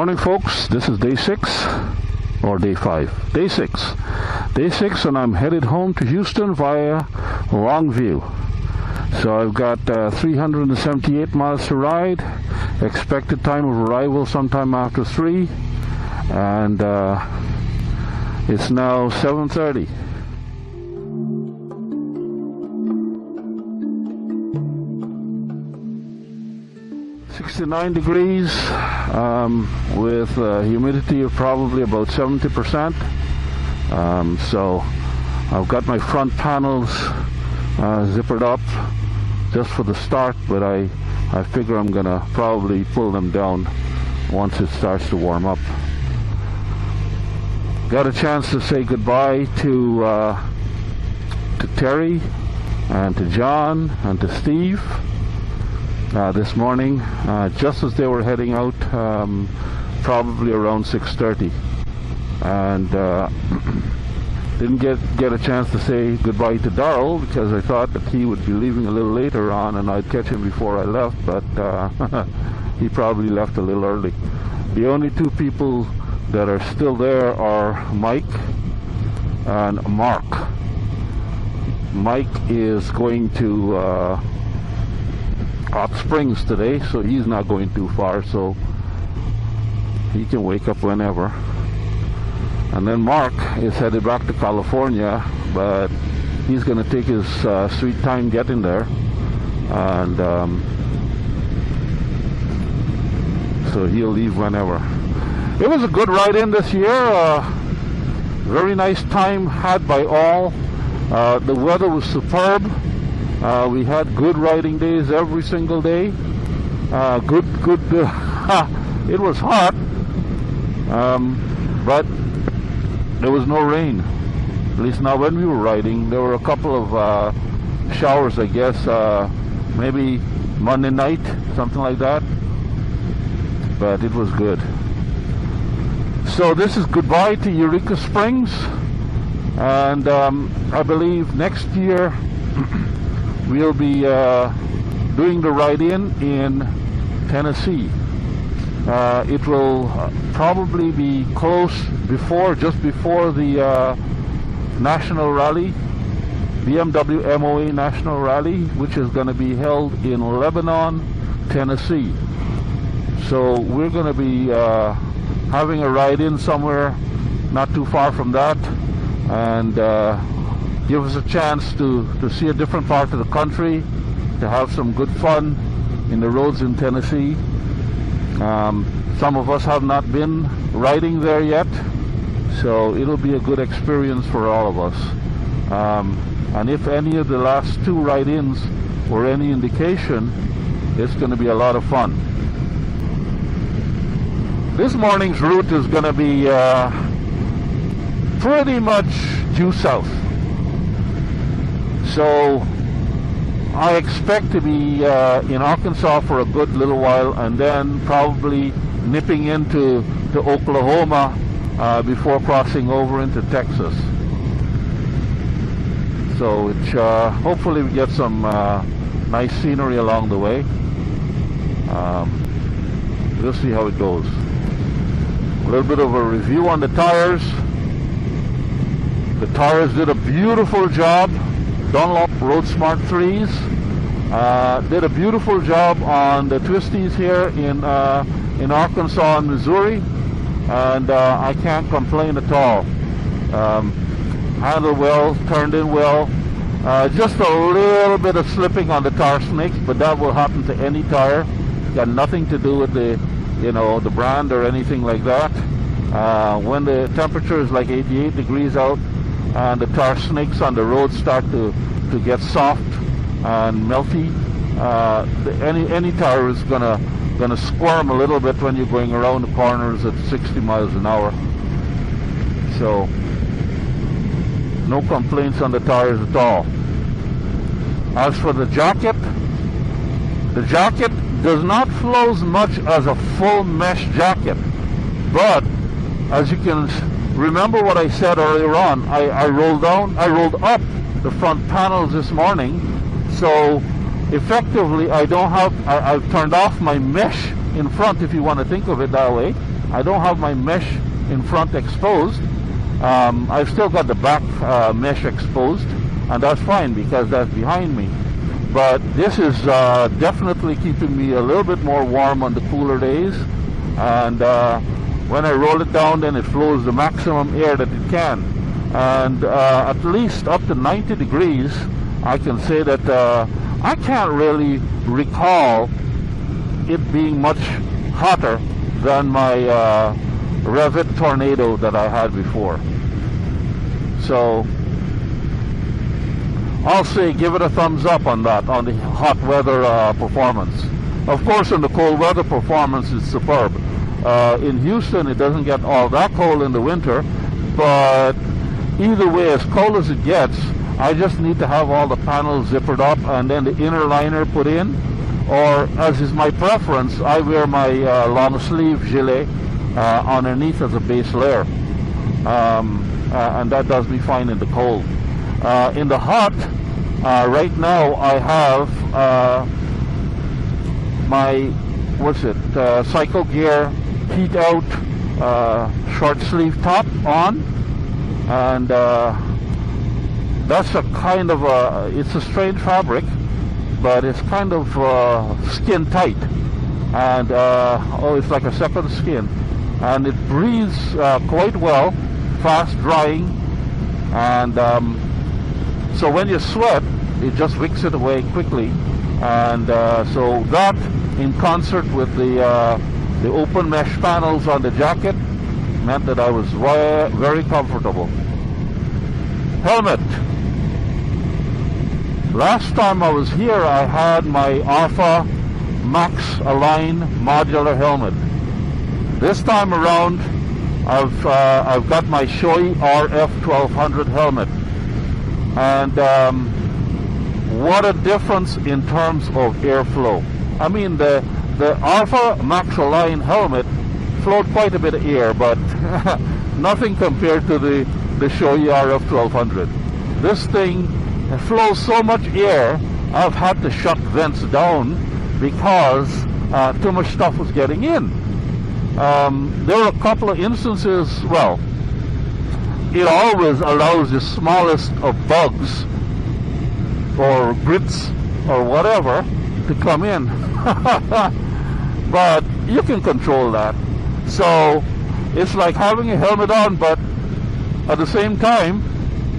Morning, folks. This is day 6 or day 5. Day 6. Day 6, and I'm headed home to Houston via Longview. So I've got 378 miles to ride. Expected time of arrival sometime after 3, and it's now 7:30. .69 degrees with humidity of probably about 70%. So I've got my front panels zippered up just for the start, but I figure I'm gonna probably pull them down once it starts to warm up. Got a chance to say goodbye to Terry and to John and to Steve this morning, just as they were heading out, probably around 6:30, and didn't get a chance to say goodbye to Darrell because I thought that he would be leaving a little later on and I'd catch him before I left, but he probably left a little early. The only two people that are still there are Mike and Mark. Mike is going to Hot Springs today, so he's not going too far, so he can wake up whenever. And then Mark is headed back to California, but he's going to take his sweet time getting there, and so he'll leave whenever. It was a good ride-in this year. Very nice time had by all. The weather was superb. We had good riding days every single day. It was hot, but there was no rain. At least not when we were riding. There were a couple of showers, I guess, maybe Monday night, something like that. But it was good. So this is goodbye to Eureka Springs, and I believe next year we'll be doing the ride-in Tennessee. It will probably be just before the National Rally, BMW MOA National Rally, which is going to be held in Lebanon, Tennessee. So we're going to be having a ride-in somewhere not too far from that, and give us a chance to see a different part of the country, to have some good fun in the roads in Tennessee. Some of us have not been riding there yet, so it'll be a good experience for all of us. And if any of the last two ride-ins were any indication, it's going to be a lot of fun. This morning's route is going to be pretty much due south. So I expect to be in Arkansas for a good little while, and then probably nipping into Oklahoma before crossing over into Texas. So hopefully we get some nice scenery along the way. We'll see how it goes. A little bit of a review on the tires. The tires did a beautiful job. Dunlop Roadsmart IIIs did a beautiful job on the twisties here in Arkansas and Missouri, and I can't complain at all. Handled well, turned in well. Just a little bit of slipping on the tire snakes, but that will happen to any tire. Got nothing to do with the brand or anything like that. When the temperature is like 88 degrees out and the tire snakes on the road start to get soft and melty, any tire is gonna squirm a little bit when you're going around the corners at 60 miles an hour. So no complaints on the tires at all. As for the jacket does not flow as much as a full mesh jacket, but as you can remember what I said earlier on, I rolled up the front panels this morning, so effectively I've turned off my mesh in front, if you want to think of it that way, I don't have my mesh in front exposed. I've still got the back mesh exposed, and that's fine because that's behind me. But this is definitely keeping me a little bit more warm on the cooler days, and when I roll it down, then it flows the maximum air that it can, and at least up to 90 degrees. I can say that I can't really recall it being much hotter than my Revit Tornado that I had before. So I'll say give it a thumbs up on that, on the hot weather performance. Of course, in the cold weather performance is superb. In Houston, it doesn't get all that cold in the winter, but either way, as cold as it gets, I just need to have all the panels zippered up and then the inner liner put in, or as is my preference, I wear my long sleeve gilet underneath as a base layer, and that does me fine in the cold. In the hot, right now I have my Cycle Gear heat out short sleeve top on, and that's a kind of it's a strange fabric, but it's kind of skin tight, and it's like a second skin, and it breathes quite well, fast drying, and so when you sweat, it just wicks it away quickly, and so that in concert with the open mesh panels on the jacket meant that I was very comfortable. Helmet. Last time I was here, I had my Alpha Max Align modular helmet. This time around, I've got my Shoei RF 1200 helmet, and what a difference in terms of airflow. I mean, the Alpha Max Align helmet flowed quite a bit of air, but nothing compared to the Shoei RF 1200. This thing flows so much air, I've had to shut vents down because too much stuff was getting in. There were a couple of instances, well, it always allows the smallest of bugs or grits or whatever to come in. But you can control that. So it's like having a helmet on, but at the same time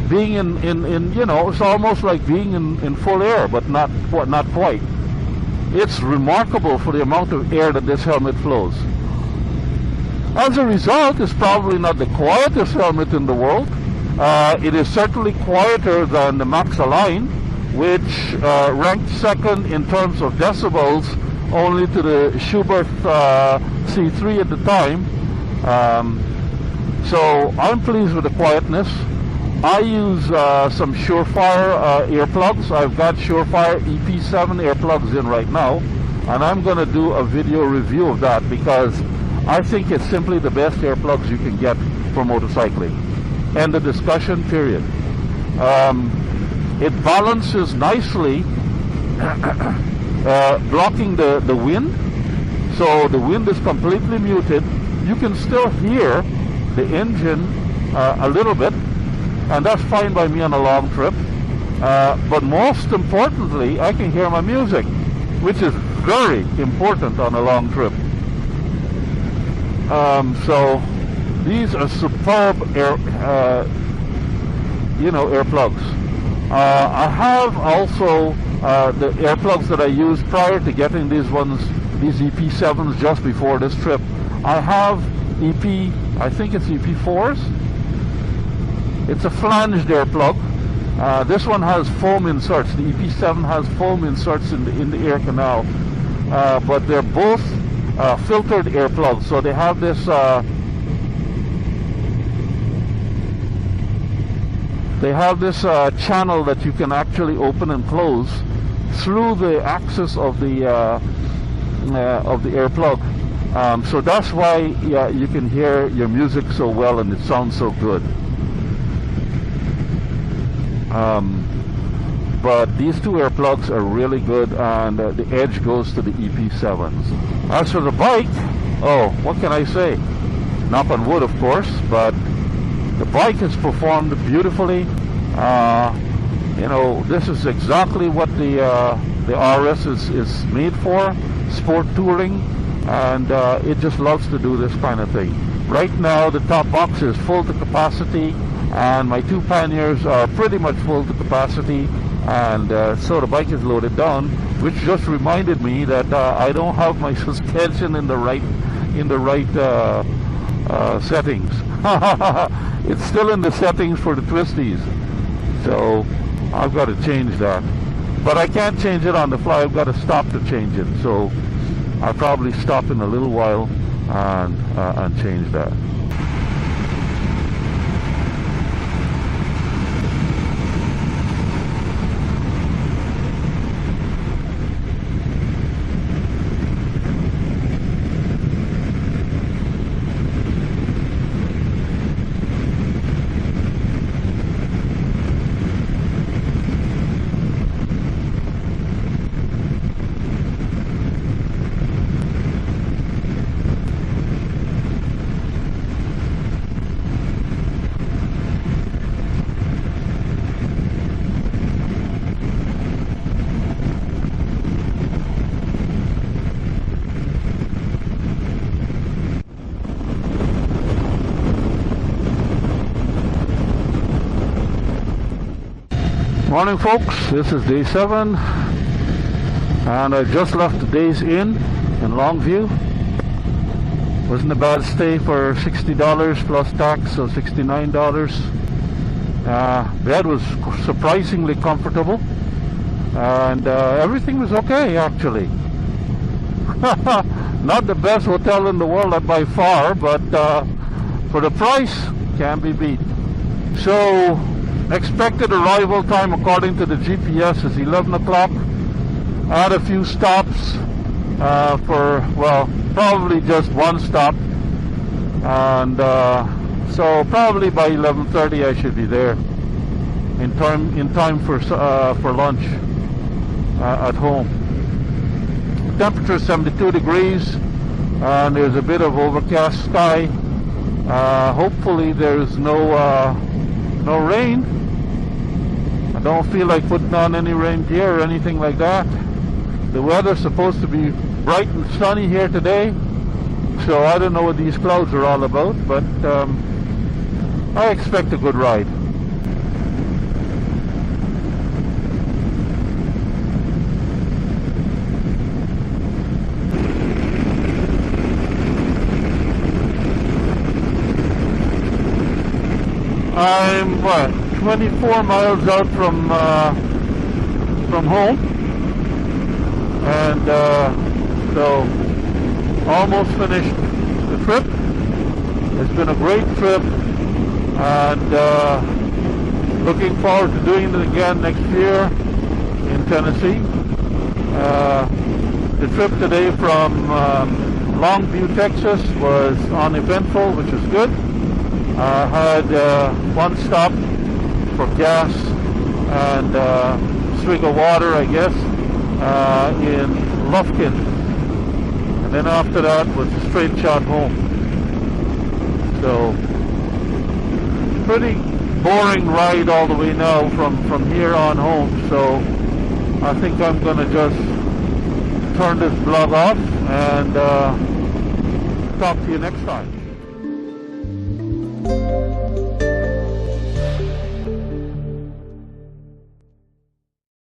being in it's almost like being in full air, but not quite. It's remarkable for the amount of air that this helmet flows. As a result, it's probably not the quietest helmet in the world. It is certainly quieter than the Max Align, which ranked second in terms of decibels only to the Schubert C3 at the time. So I'm pleased with the quietness. I use some Surefire earplugs. I've got Surefire EP7 earplugs in right now, and I'm going to do a video review of that because I think it's simply the best earplugs you can get for motorcycling. End of discussion, period. It balances nicely, blocking the wind, so the wind is completely muted. You can still hear the engine a little bit, and that's fine by me on a long trip. But most importantly, I can hear my music, which is very important on a long trip. So these are superb earplugs. I have also the earplugs that I used prior to getting these EP7s just before this trip. I have I think it's EP4s. It's a flanged earplug. This one has foam inserts. The EP7 has foam inserts in the ear canal, but they're both filtered earplugs. So they have this channel that you can actually open and close through the axis of the earplug. So that's why you can hear your music so well and it sounds so good. But these two earplugs are really good, and the edge goes to the EP7s. As for the bike, oh, what can I say? knock on wood, of course, but the bike has performed beautifully. You know, this is exactly what the RS is made for, sport touring, and it just loves to do this kind of thing. Right now, the top box is full to capacity, and my two panniers are pretty much full to capacity, and so the bike is loaded down, which just reminded me that I don't have my suspension in the right settings. It's still in the settings for the twisties, so I've got to change that. But I can't change it on the fly. I've got to stop to change it, so I'll probably stop in a little while and change that. Morning, folks. This is day 7, and I just left the Days Inn in Longview. Wasn't a bad stay for $60 plus tax, so $69. Bed was surprisingly comfortable, and everything was okay, actually. Not the best hotel in the world by far, but for the price, can't be beat. So expected arrival time according to the GPS is 11 o'clock. I had a few stops for, well, probably just one stop, and so probably by 11:30 I should be there in time for lunch at home. The temperature is 72 degrees, and there's a bit of overcast sky. Hopefully there's no rain. I don't feel like putting on any rain gear or anything like that. The weather's supposed to be bright and sunny here today, so I don't know what these clouds are all about, but I expect a good ride. I'm 24 miles out from home, and so almost finished the trip. It's been a great trip, and looking forward to doing it again next year in Tennessee. The trip today from Longview, Texas was uneventful, which is good. I had one stop for gas and swig of water, I guess, in Lufkin, and then after that was a straight shot home. So pretty boring ride all the way now from here on home, so I think I'm gonna just turn this vlog off and talk to you next time.